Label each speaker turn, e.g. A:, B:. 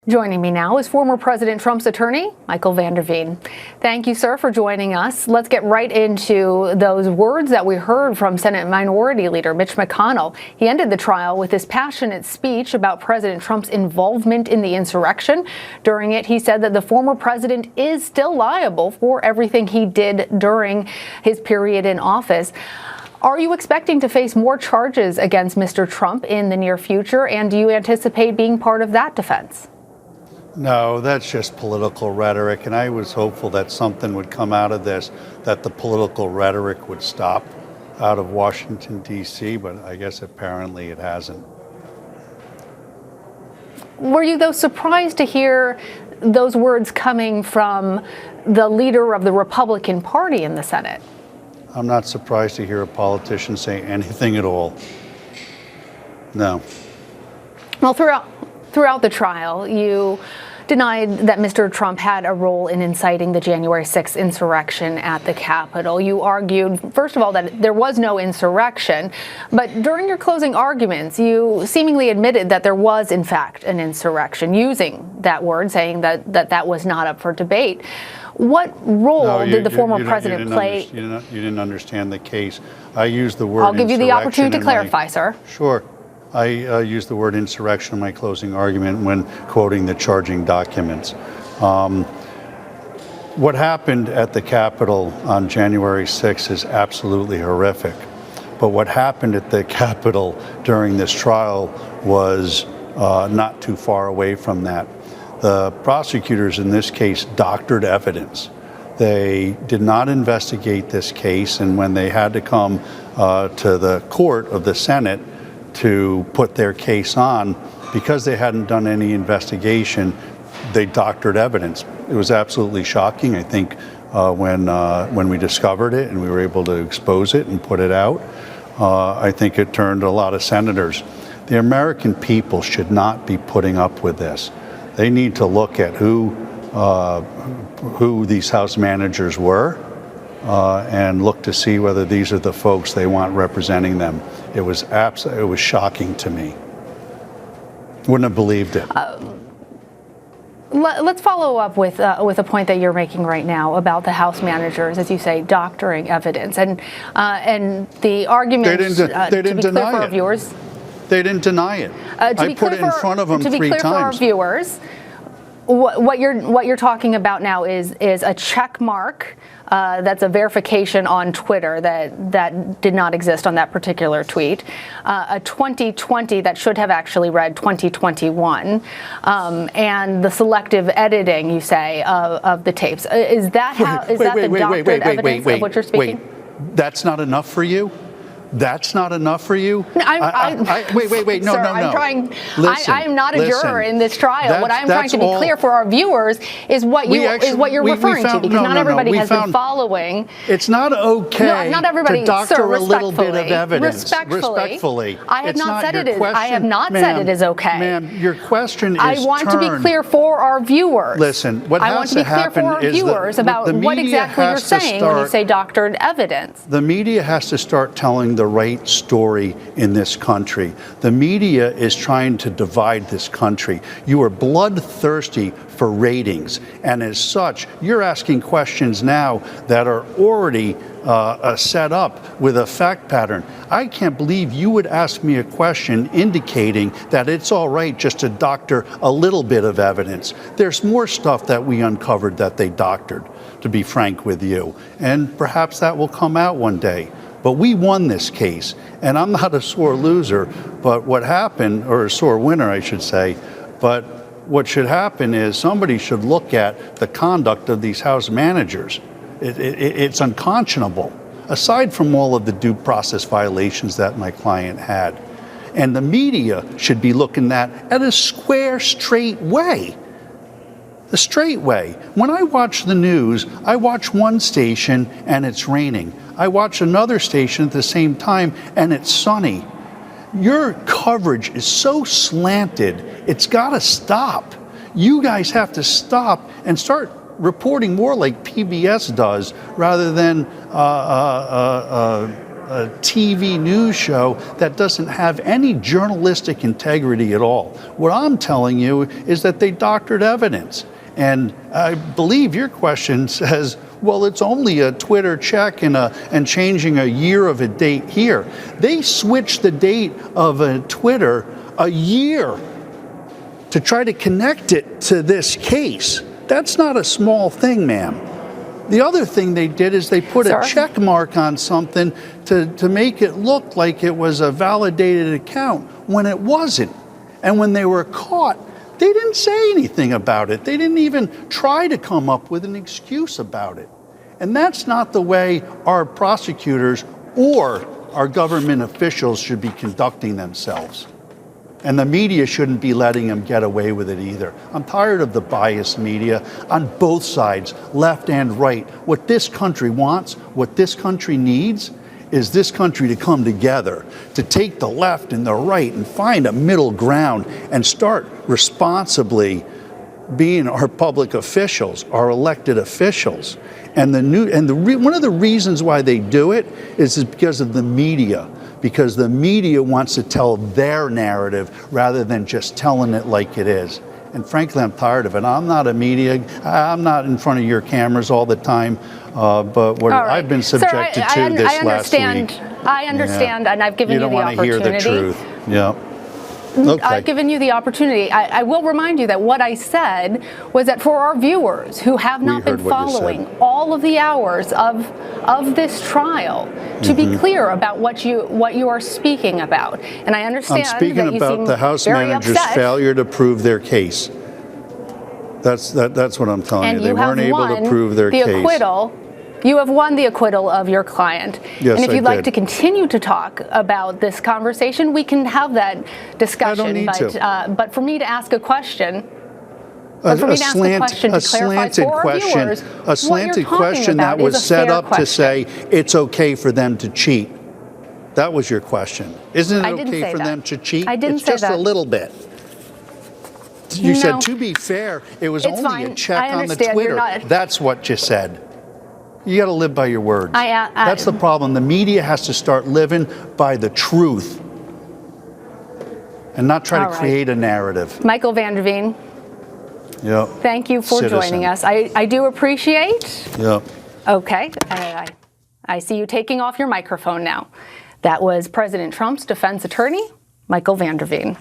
A: Joining me now is former President Trump's attorney, Michael van der Veen. Thank you, sir, for joining us. Let's get right into those words that we heard from Senate Minority Leader Mitch McConnell. He ended the trial with this passionate speech about President Trump's involvement in the insurrection. During it, he said that the former president is still liable for everything he did during his period in office. Are you expecting to face more charges against Mr. Trump in the near future, and do you anticipate being part of that defense?
B: No, that's just political rhetoric, and I was hopeful that something would come out of this, that the political rhetoric would stop out of Washington, D.C., but I guess apparently it hasn't.
A: Were you, though, surprised to hear those words coming from the leader of the Republican Party in the Senate?
B: I'm not surprised to hear a politician say anything at all. No.
A: Well, throughout the trial, you denied that Mr. Trump had a role in inciting the January 6th insurrection at the Capitol. You argued, first of all, that there was no insurrection, but during your closing arguments, you seemingly admitted that there was, in fact, an insurrection, using that word, saying that was not up for debate. What role did the former president play?
B: You didn't understand the case. I used the word
A: I'll give you the opportunity to clarify, sir.
B: Sure. I used the word insurrection in my closing argument when quoting the charging documents. What happened at the Capitol on January 6th is absolutely horrific. But what happened at the Capitol during this trial was not too far away from that. The prosecutors in this case doctored evidence. They did not investigate this case, and when they had to come to the court of the Senate to put their case on, because they hadn't done any investigation, they doctored evidence. It was absolutely shocking. I think when we discovered it and we were able to expose it and put it out, I think it turned a lot of senators. The American people should not be putting up with this. They need to look at who these House managers were and look to see whether these are the folks they want representing them. It was shocking to me. Wouldn't have believed it.
A: Let's follow up with a point that you're making right now about the House managers, as you say, doctoring evidence, and the argument.
B: They didn't deny it.
A: For our viewers,
B: they didn't deny it. I put it in front of them 3 times.
A: To be clear for our viewers, what you're talking about now is a check mark. That's a verification on Twitter that did not exist on that particular tweet. A 2020 that should have actually read 2021, and the selective editing, you say, of the tapes. Is that the doctored evidence of what you're speaking?
B: Wait, that's not enough for you? That's not enough for you?
A: No,
B: wait, no,
A: sir,
B: no.
A: I'm not a juror in this trial. What I'm trying to be clear for our viewers is what you're referring to, because not everybody has been following.
B: It's not okay
A: not everybody,
B: to doctor
A: sir,
B: a little bit of evidence.
A: Respectfully. I have not said it is okay.
B: Ma'am, your question is
A: I want to be clear for our viewers.
B: Listen, what has to happen is
A: I want to be clear for our viewers about what exactly you're saying when you say doctored evidence.
B: The media has to start telling the right story in this country. The media is trying to divide this country. You are bloodthirsty for ratings, and as such, you're asking questions now that are already set up with a fact pattern. I can't believe you would ask me a question indicating that it's all right just to doctor a little bit of evidence. There's more stuff that we uncovered that they doctored, to be frank with you, and perhaps that will come out one day. But we won this case, and I'm not a sore loser, but what happened, or a sore winner, I should say, but what should happen is somebody should look at the conduct of these House managers. It's unconscionable, aside from all of the due process violations that my client had. And the media should be looking at a square, straight way. The straight way. When I watch the news, I watch one station and it's raining. I watch another station at the same time and it's sunny. Your coverage is so slanted, it's got to stop. You guys have to stop and start reporting more like PBS does rather than a TV news show that doesn't have any journalistic integrity at all. What I'm telling you is that they doctored evidence. And I believe your question says, well, it's only a Twitter check and changing a year of a date here. They switched the date of a Twitter a year to try to connect it to this case. That's not a small thing, ma'am. The other thing they did is they put a check mark on something to make it look like it was a validated account when it wasn't. And when they were caught, they didn't say anything about it. They didn't even try to come up with an excuse about it. And that's not the way our prosecutors or our government officials should be conducting themselves. And the media shouldn't be letting them get away with it either. I'm tired of the biased media on both sides, left and right. What this country wants, what this country needs, is this country to come together, to take the left and the right and find a middle ground and start responsibly being our public officials, our elected officials. And one of the reasons why they do it is because of the media. Because the media wants to tell their narrative rather than just telling it like it is. And frankly, I'm tired of it. I'm not a media, I'm not in front of your cameras all the time, but what I've been subjected to this last week.
A: I understand, and I've given you the opportunity.
B: You don't want to hear the truth. Yeah. Okay.
A: I've given you the opportunity. I will remind you that what I said was that for our viewers who have not been following all of the hours of this trial, to be clear about what you are speaking about. And I understand
B: I'm speaking
A: that you
B: about
A: seem
B: the House
A: very
B: manager's
A: upset.
B: failure to prove their case. That's what I'm telling you. They weren't able to prove their case.
A: You have won the acquittal of your client.
B: Yes,
A: and if you'd like to continue to talk about this conversation, we can have that discussion.
B: I don't need to.
A: But for me to ask a question,
B: A slanted question that was set up to say it's okay for them to cheat. That was your question. Isn't it okay for them to cheat?
A: I didn't say that.
B: It's just a little bit. You said, to be fair, it was only a check on the Twitter. That's what you said. You got to live by your words. That's the problem. The media has to start living by the truth and not try to create a narrative.
A: Michael Vanderveen.
B: Yep.
A: Thank you for joining us. I do appreciate.
B: Yep.
A: Okay. I see you taking off your microphone now. That was President Trump's defense attorney, Michael Vanderveen.